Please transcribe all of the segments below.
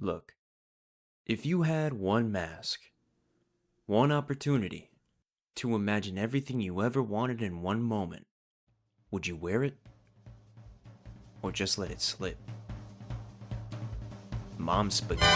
Look, if you had one mask, one opportunity to imagine everything you ever wanted in one moment, would you wear it or just let it slip? Mom's spaghetti.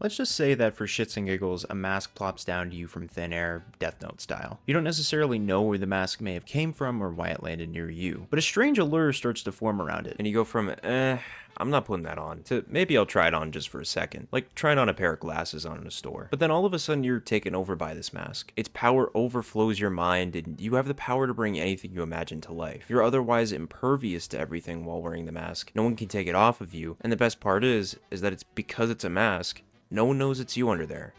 Let's just say that for shits and giggles, a mask plops down to you from thin air, Death Note style. You don't necessarily know where the mask may have came from or why it landed near you, but a strange allure starts to form around it, and you go from, I'm not putting that on, to maybe I'll try it on just for a second, like trying on a pair of glasses on in a store. But then all of a sudden you're taken over by this mask. Its power overflows your mind, and you have the power to bring anything you imagine to life. You're otherwise impervious to everything while wearing the mask. No one can take it off of you, and the best part is that it's because it's a mask, no one knows it's you under there.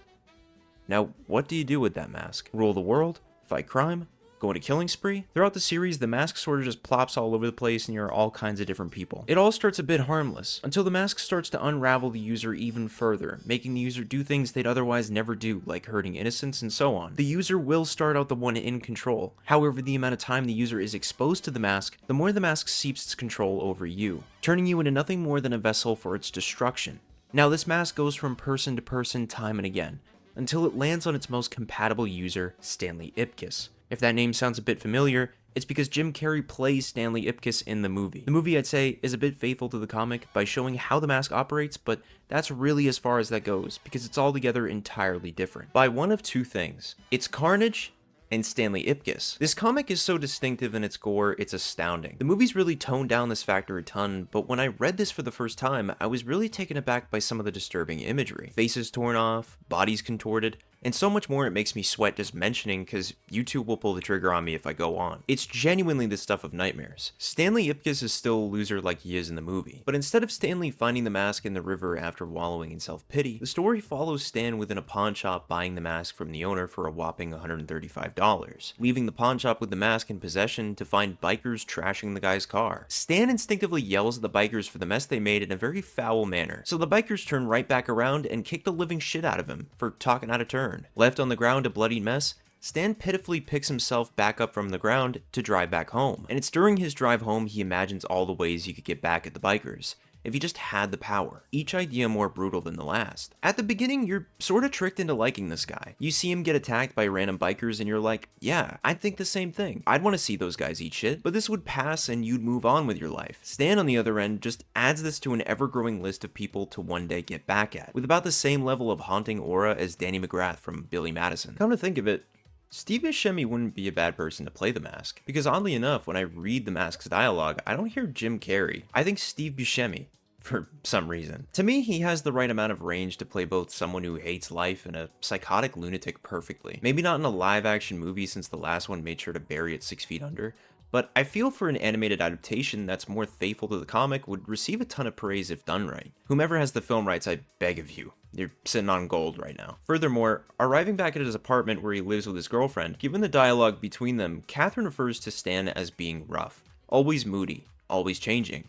Now, what do you do with that mask? Rule the world? Fight crime? Go on a killing spree? Throughout the series, the mask sort of just plops all over the place and you're all kinds of different people. It all starts a bit harmless, until the mask starts to unravel the user even further, making the user do things they'd otherwise never do, like hurting innocents and so on. The user will start out the one in control. However, the amount of time the user is exposed to the mask, the more the mask seeps its control over you, turning you into nothing more than a vessel for its destruction. Now, this mask goes from person to person time and again, until it lands on its most compatible user, Stanley Ipkiss. If that name sounds a bit familiar, it's because Jim Carrey plays Stanley Ipkiss in the movie. The movie, I'd say, is a bit faithful to the comic by showing how the mask operates, but that's really as far as that goes, because it's altogether entirely different. By one of two things. It's carnage and Stanley Ipkiss. This comic is so distinctive in its gore, it's astounding. The movie's really toned down this factor a ton, but when I read this for the first time, I was really taken aback by some of the disturbing imagery. Faces torn off, bodies contorted, and so much more it makes me sweat just mentioning, because YouTube will pull the trigger on me if I go on. It's genuinely the stuff of nightmares. Stanley Ipkiss is still a loser like he is in the movie, but instead of Stanley finding the mask in the river after wallowing in self-pity, the story follows Stan within a pawn shop buying the mask from the owner for a whopping $135, leaving the pawn shop with the mask in possession to find bikers trashing the guy's car. Stan instinctively yells at the bikers for the mess they made in a very foul manner, so the bikers turn right back around and kick the living shit out of him for talking out of turn. Left on the ground a bloodied mess, Stan pitifully picks himself back up from the ground to drive back home. And it's during his drive home he imagines all the ways he could get back at the bikers, if he just had the power, each idea more brutal than the last. At the beginning, you're sort of tricked into liking this guy. You see him get attacked by random bikers and you're like, yeah, I'd think the same thing. I'd want to see those guys eat shit, but this would pass and you'd move on with your life. Stan, on the other end, just adds this to an ever-growing list of people to one day get back at, with about the same level of haunting aura as Danny McGrath from Billy Madison. Come to think of it, Steve Buscemi wouldn't be a bad person to play the mask, because oddly enough, when I read the mask's dialogue, I don't hear Jim Carrey. I think Steve Buscemi, for some reason. To me, he has the right amount of range to play both someone who hates life and a psychotic lunatic perfectly. Maybe not in a live-action movie since the last one made sure to bury it 6 feet under, but I feel for an animated adaptation that's more faithful to the comic would receive a ton of praise if done right. Whomever has the film rights, I beg of you. You're sitting on gold right now. Furthermore, arriving back at his apartment where he lives with his girlfriend, given the dialogue between them, Catherine refers to Stan as being rough, always moody, always changing.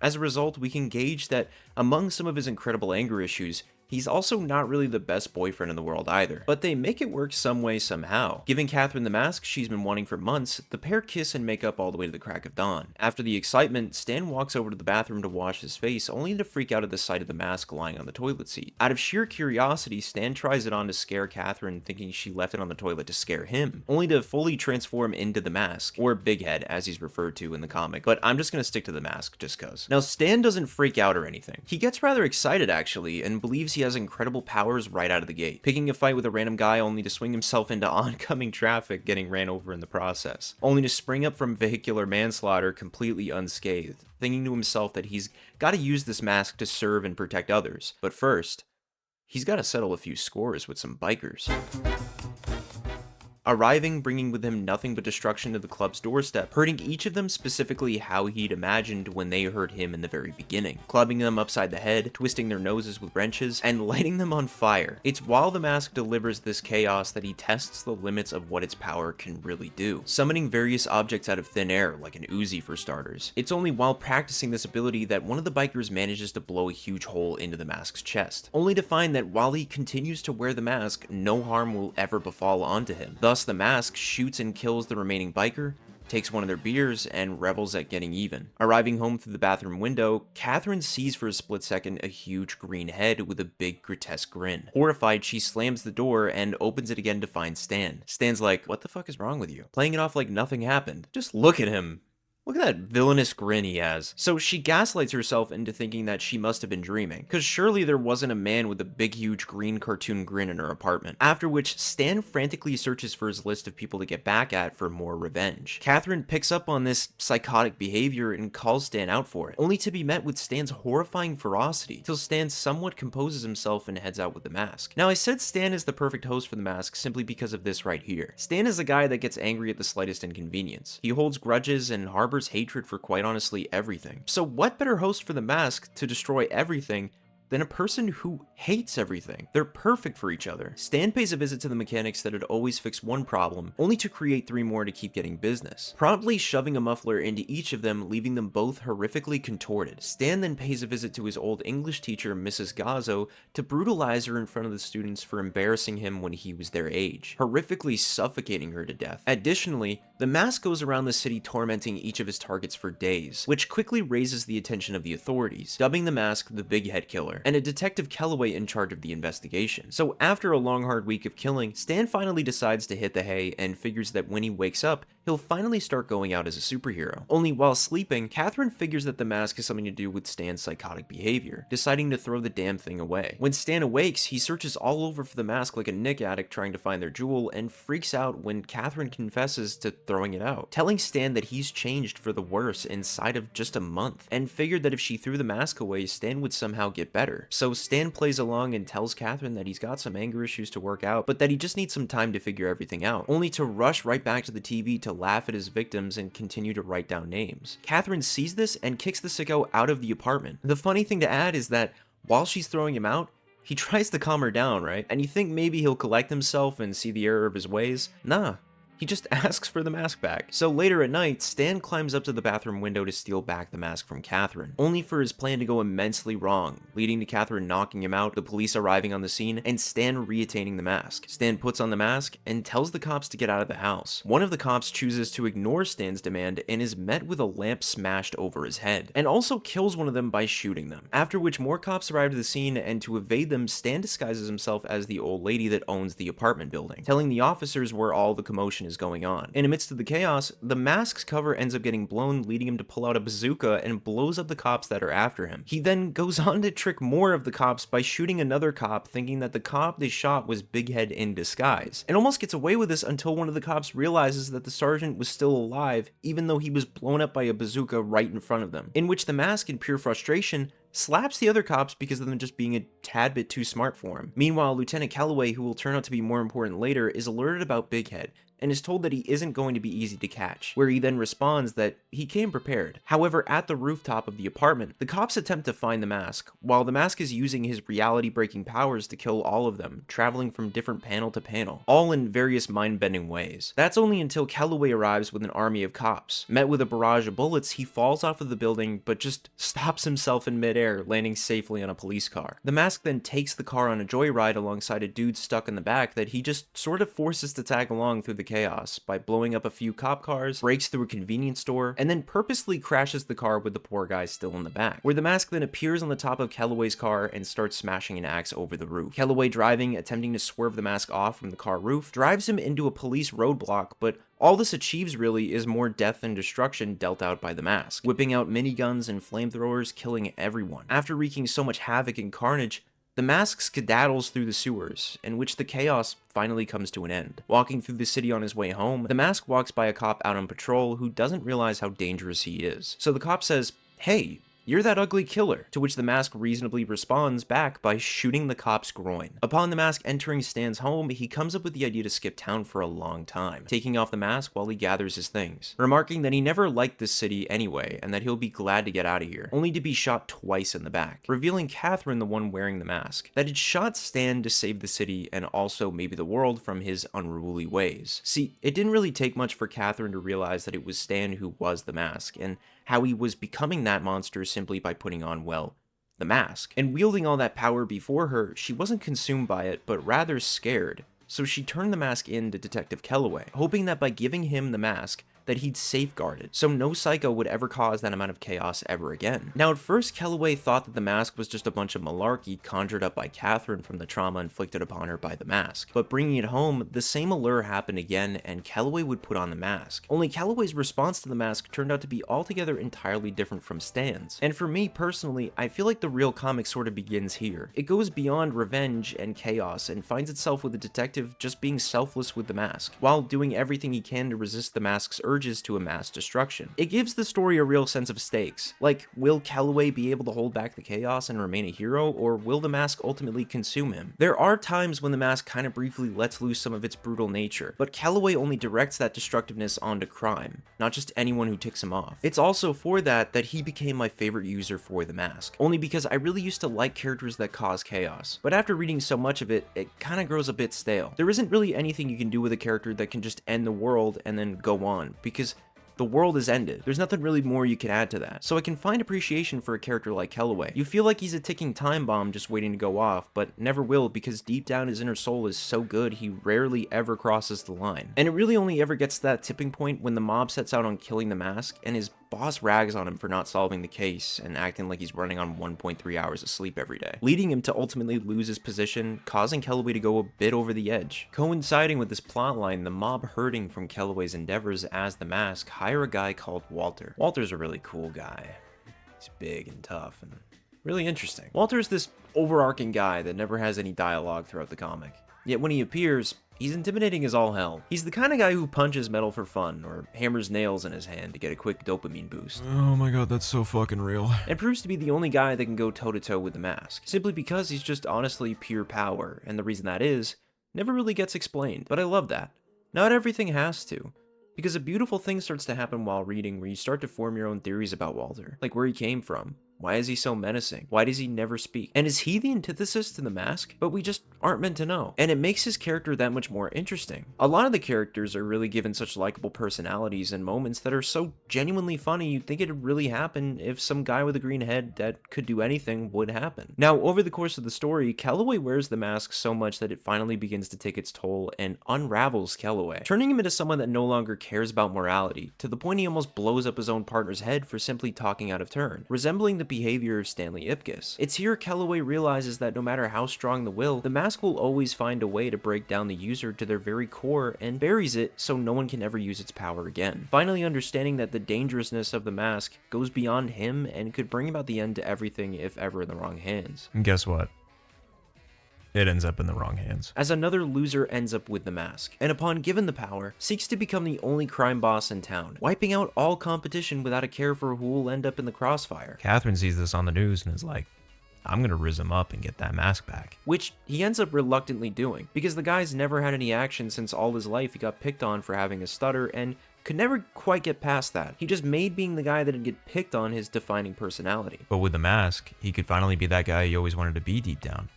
As a result, we can gauge that among some of his incredible anger issues, he's also not really the best boyfriend in the world either. But they make it work some way somehow. Giving Catherine the mask she's been wanting for months, the pair kiss and make up all the way to the crack of dawn. After the excitement, Stan walks over to the bathroom to wash his face, only to freak out at the sight of the mask lying on the toilet seat. Out of sheer curiosity, Stan tries it on to scare Catherine, thinking she left it on the toilet to scare him, only to fully transform into the mask, or Big Head as he's referred to in the comic, but I'm just gonna stick to the mask just cuz. Now, Stan doesn't freak out or anything. He gets rather excited actually, and believes he has incredible powers right out of the gate, picking a fight with a random guy only to swing himself into oncoming traffic, getting ran over in the process, only to spring up from vehicular manslaughter completely unscathed, thinking to himself that he's got to use this mask to serve and protect others. But first, he's got to settle a few scores with some bikers. arriving, bringing with him nothing but destruction to the club's doorstep, hurting each of them specifically how he'd imagined when they hurt him in the very beginning, clubbing them upside the head, twisting their noses with wrenches, and lighting them on fire. It's while the mask delivers this chaos that he tests the limits of what its power can really do, summoning various objects out of thin air, like an Uzi for starters. It's only while practicing this ability that one of the bikers manages to blow a huge hole into the mask's chest, only to find that while he continues to wear the mask, no harm will ever befall onto him. Thus, the mask shoots and kills the remaining biker, takes one of their beers, and revels at getting even. Arriving home through the bathroom window, Catherine sees for a split second a huge green head with a big grotesque grin. Horrified, she slams the door and opens it again to find Stan. Stan's like, "What the fuck is wrong with you?" Playing it off like nothing happened. Just look at him. Look at that villainous grin he has. So she gaslights herself into thinking that she must have been dreaming, because surely there wasn't a man with a big huge green cartoon grin in her apartment. After which, Stan frantically searches for his list of people to get back at for more revenge. Catherine picks up on this psychotic behavior and calls Stan out for it, only to be met with Stan's horrifying ferocity, till Stan somewhat composes himself and heads out with the mask. Now, I said Stan is the perfect host for the mask simply because of this right here. Stan is a guy that gets angry at the slightest inconvenience. He holds grudges and harbors hatred for quite honestly everything. So what better host for the mask to destroy everything than a person who hates everything? They're perfect for each other. Stan pays a visit to the mechanics that had always fixed one problem, only to create 3 more to keep getting business, promptly shoving a muffler into each of them, leaving them both horrifically contorted. Stan then pays a visit to his old English teacher, Mrs. Gazzo, to brutalize her in front of the students for embarrassing him when he was their age, horrifically suffocating her to death. Additionally, the mask goes around the city tormenting each of his targets for days, which quickly raises the attention of the authorities, dubbing the mask the Big Head Killer, and a Detective Kellaway in charge of the investigation. So after a long hard week of killing, Stan finally decides to hit the hay and figures that when he wakes up, he'll finally start going out as a superhero. Only while sleeping, Catherine figures that the mask has something to do with Stan's psychotic behavior, deciding to throw the damn thing away. When Stan awakes, he searches all over for the mask like a Nick addict trying to find their jewel, and freaks out when Catherine confesses to throwing it out, telling Stan that he's changed for the worse inside of just a month, and figured that if she threw the mask away, Stan would somehow get better. So Stan plays along and tells Catherine that he's got some anger issues to work out, but that he just needs some time to figure everything out, only to rush right back to the TV to laugh at his victims and continue to write down names. Catherine sees this and kicks the sicko out of the apartment. The funny thing to add is that while she's throwing him out, he tries to calm her down, right? And you think maybe he'll collect himself and see the error of his ways? Nah. He just asks for the mask back. So later at night, Stan climbs up to the bathroom window to steal back the mask from Catherine, only for his plan to go immensely wrong, leading to Catherine knocking him out, the police arriving on the scene, and Stan reattaining the mask. Stan puts on the mask and tells the cops to get out of the house. One of the cops chooses to ignore Stan's demand and is met with a lamp smashed over his head, and also kills one of them by shooting them. After which more cops arrive to the scene, and to evade them, Stan disguises himself as the old lady that owns the apartment building, telling the officers where all the commotion is going on. In the midst of the chaos, the mask's cover ends up getting blown, leading him to pull out a bazooka and blows up the cops that are after him. He then goes on to trick more of the cops by shooting another cop, thinking that the cop they shot was Big Head in disguise, and almost gets away with this until one of the cops realizes that the sergeant was still alive, even though he was blown up by a bazooka right in front of them, in which the mask, in pure frustration, slaps the other cops because of them just being a tad bit too smart for him. Meanwhile, Lieutenant Kellaway, who will turn out to be more important later, is alerted about Big Head, and is told that he isn't going to be easy to catch, where he then responds that he came prepared. However, at the rooftop of the apartment, the cops attempt to find the mask, while the mask is using his reality-breaking powers to kill all of them, traveling from different panel to panel, all in various mind-bending ways. That's only until Kellaway arrives with an army of cops. Met with a barrage of bullets, he falls off of the building, but just stops himself in midair, landing safely on a police car. The mask then takes the car on a joyride alongside a dude stuck in the back that he just sort of forces to tag along through the chaos by blowing up a few cop cars, breaks through a convenience store, and then purposely crashes the car with the poor guy still in the back, where the mask then appears on the top of Kellaway's car and starts smashing an axe over the roof. Kellaway, driving, attempting to swerve the mask off from the car roof, drives him into a police roadblock, but all this achieves really is more death and destruction dealt out by the mask, whipping out miniguns and flamethrowers, killing everyone. After wreaking so much havoc and carnage, the mask skedaddles through the sewers, in which the chaos finally comes to an end. Walking through the city on his way home, the mask walks by a cop out on patrol who doesn't realize how dangerous he is. So the cop says, "Hey, "You're that ugly killer," to which the mask reasonably responds back by shooting the cop's groin. Upon the mask entering Stan's home, he comes up with the idea to skip town for a long time, taking off the mask while he gathers his things, remarking that he never liked this city anyway, and that he'll be glad to get out of here, only to be shot twice in the back, revealing Catherine, the one wearing the mask, that had shot Stan to save the city and also maybe the world from his unruly ways. See, it didn't really take much for Catherine to realize that it was Stan who was the mask, and how he was becoming that monster simply by putting on, well, the mask. And wielding all that power before her, she wasn't consumed by it, but rather scared. So she turned the mask in to Detective Kellaway, hoping that by giving him the mask, that he'd safeguard it, so no psycho would ever cause that amount of chaos ever again. Now, at first, Kellaway thought that the mask was just a bunch of malarkey conjured up by Catherine from the trauma inflicted upon her by the mask. But bringing it home, the same allure happened again, and Kellaway would put on the mask. Only Kellaway's response to the mask turned out to be altogether entirely different from Stan's. And for me personally, I feel like the real comic sort of begins here. It goes beyond revenge and chaos and finds itself with the detective just being selfless with the mask, while doing everything he can to resist the mask's urges to a mass destruction. It gives the story a real sense of stakes. Like, will Kellaway be able to hold back the chaos and remain a hero, or will the mask ultimately consume him? There are times when the mask kind of briefly lets loose some of its brutal nature, but Kellaway only directs that destructiveness onto crime, not just anyone who ticks him off. It's also for that he became my favorite user for the mask, only because I really used to like characters that cause chaos. But after reading so much of it, it kind of grows a bit stale. There isn't really anything you can do with a character that can just end the world and then go on, because the world is ended. There's nothing really more you can add to that. So I can find appreciation for a character like Kellaway. You feel like he's a ticking time bomb just waiting to go off, but never will, because deep down his inner soul is so good he rarely ever crosses the line. And it really only ever gets to that tipping point when the mob sets out on killing the mask, and his boss rags on him for not solving the case and acting like he's running on 1.3 hours of sleep every day, leading him to ultimately lose his position, causing Kellaway to go a bit over the edge. Coinciding with this plotline, the mob, hurting from Kellaway's endeavors as the mask, hire a guy called Walter. Walter's a really cool guy. He's big and tough and really interesting. Walter's this overarching guy that never has any dialogue throughout the comic. Yet when he appears, he's intimidating as all hell. He's the kind of guy who punches metal for fun, or hammers nails in his hand to get a quick dopamine boost. Oh my god, that's so fucking real. And proves to be the only guy that can go toe-to-toe with the mask, simply because he's just honestly pure power, and the reason that is, never really gets explained. But I love that. Not everything has to. Because a beautiful thing starts to happen while reading, where you start to form your own theories about Walter, like where he came from. Why is he so menacing? Why does he never speak? And is he the antithesis to the mask? But we just aren't meant to know. And it makes his character that much more interesting. A lot of the characters are really given such likable personalities and moments that are so genuinely funny you'd think it'd really happen if some guy with a green head that could do anything would happen. Now, over the course of the story, Kellaway wears the mask so much that it finally begins to take its toll and unravels Kellaway, turning him into someone that no longer cares about morality, to the point he almost blows up his own partner's head for simply talking out of turn, resembling the behavior of Stanley Ipkiss. It's here Kellaway realizes that no matter how strong the will, the mask will always find a way to break down the user to their very core and buries it so no one can ever use its power again. Finally understanding that the dangerousness of the mask goes beyond him and could bring about the end to everything if ever in the wrong hands. And guess what? It ends up in the wrong hands. As another loser ends up with the mask, and upon given the power, seeks to become the only crime boss in town, wiping out all competition without a care for who will end up in the crossfire. Catherine sees this on the news and is like, I'm gonna rizz him up and get that mask back. Which he ends up reluctantly doing, because the guy's never had any action since all his life he got picked on for having a stutter and could never quite get past that. He just made being the guy that'd get picked on his defining personality. But with the mask, he could finally be that guy he always wanted to be deep down.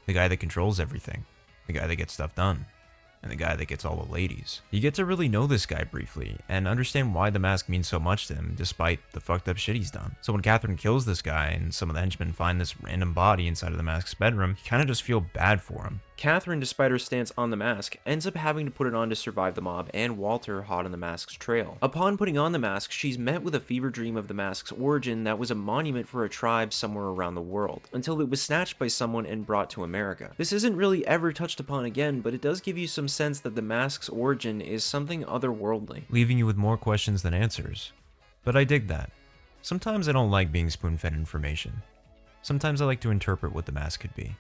The guy that controls everything. The guy that gets stuff done. And the guy that gets all the ladies. You get to really know this guy briefly, and understand why the mask means so much to him, despite the fucked up shit he's done. So when Catherine kills this guy, and some of the henchmen find this random body inside of the mask's bedroom, you kinda just feel bad for him. Catherine, despite her stance on the mask, ends up having to put it on to survive the mob and Walter hot on the mask's trail. Upon putting on the mask, she's met with a fever dream of the mask's origin that was a monument for a tribe somewhere around the world, until it was snatched by someone and brought to America. This isn't really ever touched upon again, but it does give you some sense that the mask's origin is something otherworldly, leaving you with more questions than answers. But I dig that. Sometimes I don't like being spoon-fed information. Sometimes I like to interpret what the mask could be.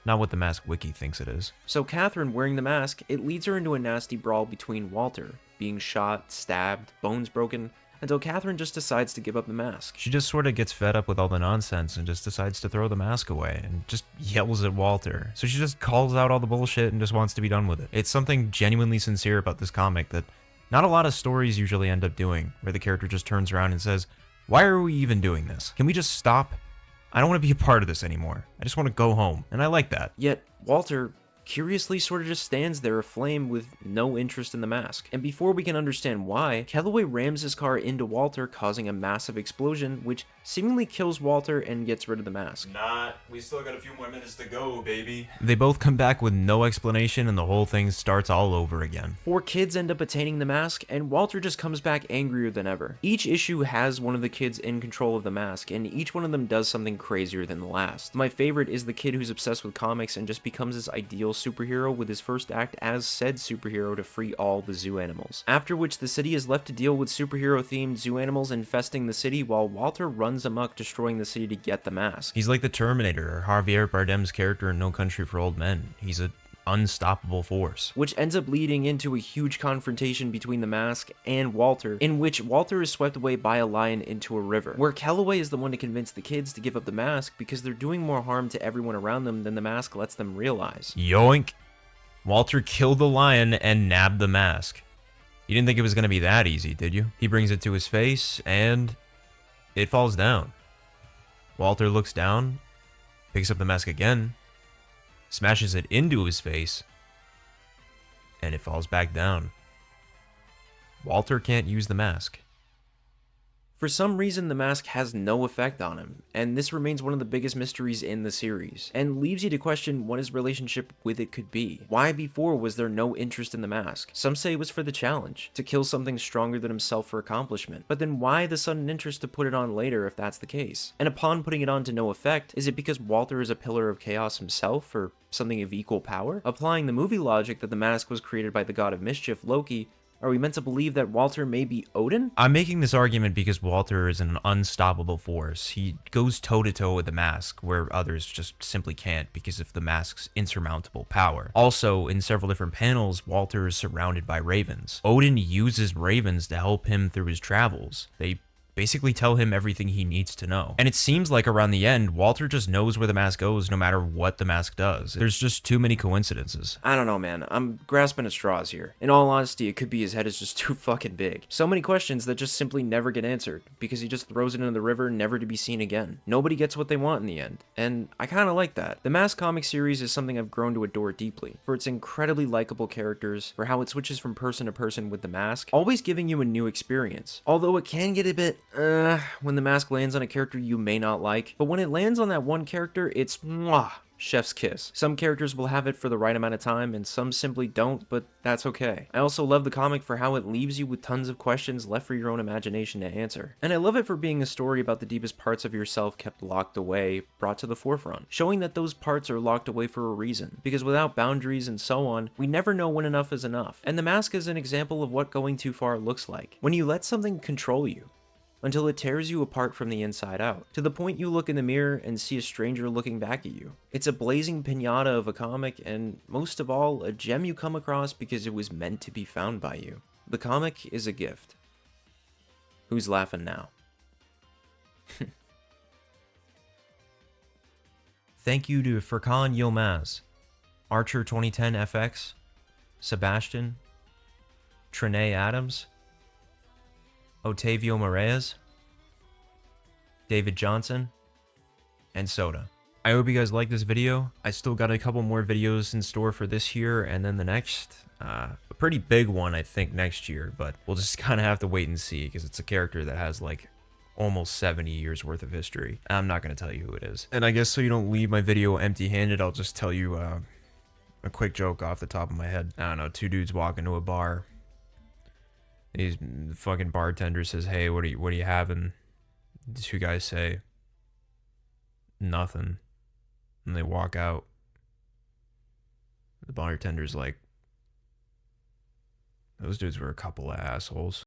Not what the mask wiki thinks it is. So Catherine wearing the mask, it leads her into a nasty brawl between Walter, being shot, stabbed, bones broken, until Catherine just decides to give up the mask. She just sort of gets fed up with all the nonsense and just decides to throw the mask away and just yells at Walter. So she just calls out all the bullshit and just wants to be done with it. It's something genuinely sincere about this comic that not a lot of stories usually end up doing, where the character just turns around and says, "Why are we even doing this? Can we just stop? I don't want to be a part of this anymore. I just want to go home." And I like that. Yet, Walter curiously sort of just stands there aflame with no interest in the mask. And before we can understand why, Kellaway rams his car into Walter, causing a massive explosion, which seemingly kills Walter and gets rid of the mask. We still got a few more minutes to go, baby. They both come back with no explanation and the whole thing starts all over again. 4 kids end up attaining the mask, and Walter just comes back angrier than ever. Each issue has one of the kids in control of the mask, and each one of them does something crazier than the last. My favorite is the kid who's obsessed with comics and just becomes this ideal superhero with his first act as said superhero to free all the zoo animals. After which the city is left to deal with superhero-themed zoo animals infesting the city while Walter runs amok destroying the city to get the mask. He's like the Terminator or Javier Bardem's character in No Country for Old Men. He's an unstoppable force. Which ends up leading into a huge confrontation between the mask and Walter, in which Walter is swept away by a lion into a river, where Kellaway is the one to convince the kids to give up the mask because they're doing more harm to everyone around them than the mask lets them realize. Yoink! Walter killed the lion and nabbed the mask. You didn't think it was going to be that easy, did you? He brings it to his face, and it falls down. Walter looks down, picks up the mask again, smashes it into his face, and it falls back down. Walter can't use the mask. For some reason, the mask has no effect on him, and this remains one of the biggest mysteries in the series, and leaves you to question what his relationship with it could be. Why before was there no interest in the mask? Some say it was for the challenge, to kill something stronger than himself for accomplishment, but then why the sudden interest to put it on later if that's the case? And upon putting it on to no effect, is it because Walter is a pillar of chaos himself, or something of equal power? Applying the movie logic that the mask was created by the god of mischief, Loki, are we meant to believe that Walter may be Odin? I'm making this argument because Walter is an unstoppable force. He goes toe-to-toe with the mask, where others just simply can't because of the mask's insurmountable power. Also, in several different panels, Walter is surrounded by ravens. Odin uses ravens to help him through his travels. They basically tell him everything he needs to know. And it seems like around the end, Walter just knows where the mask goes no matter what the mask does. There's just too many coincidences. I don't know, man. I'm grasping at straws here. In all honesty, it could be his head is just too fucking big. So many questions that just simply never get answered, because he just throws it into the river never to be seen again. Nobody gets what they want in the end, and I kinda like that. The Mask comic series is something I've grown to adore deeply, for its incredibly likable characters, for how it switches from person to person with the mask, always giving you a new experience. Although it can get a bit, when the mask lands on a character you may not like, but when it lands on that one character, it's mwah, chef's kiss. Some characters will have it for the right amount of time, and some simply don't, but that's okay. I also love the comic for how it leaves you with tons of questions left for your own imagination to answer. And I love it for being a story about the deepest parts of yourself kept locked away, brought to the forefront, showing that those parts are locked away for a reason, because without boundaries and so on, we never know when enough is enough. And the mask is an example of what going too far looks like. When you let something control you, until it tears you apart from the inside out, to the point you look in the mirror and see a stranger looking back at you. It's a blazing piñata of a comic, and most of all, a gem you come across because it was meant to be found by you. The comic is a gift. Who's laughing now? Thank you to Furkan Yilmaz, Archer 2010 FX, Sebastian, Trinae Adams, Otavio Moraes, David Johnson, and Soda. I hope you guys like this video. I still got a couple more videos in store for this year and then the next. A pretty big one, I think, next year, but we'll just kind of have to wait and see because it's a character that has like almost 70 years worth of history. I'm not going to tell you who it is. And I guess so you don't leave my video empty-handed, I'll just tell you a quick joke off the top of my head. I don't know, 2 dudes walk into a bar. The fucking bartender says, "Hey, what are you having?" The 2 guys say, "Nothing," and they walk out. The bartender's like, "Those dudes were a couple of assholes."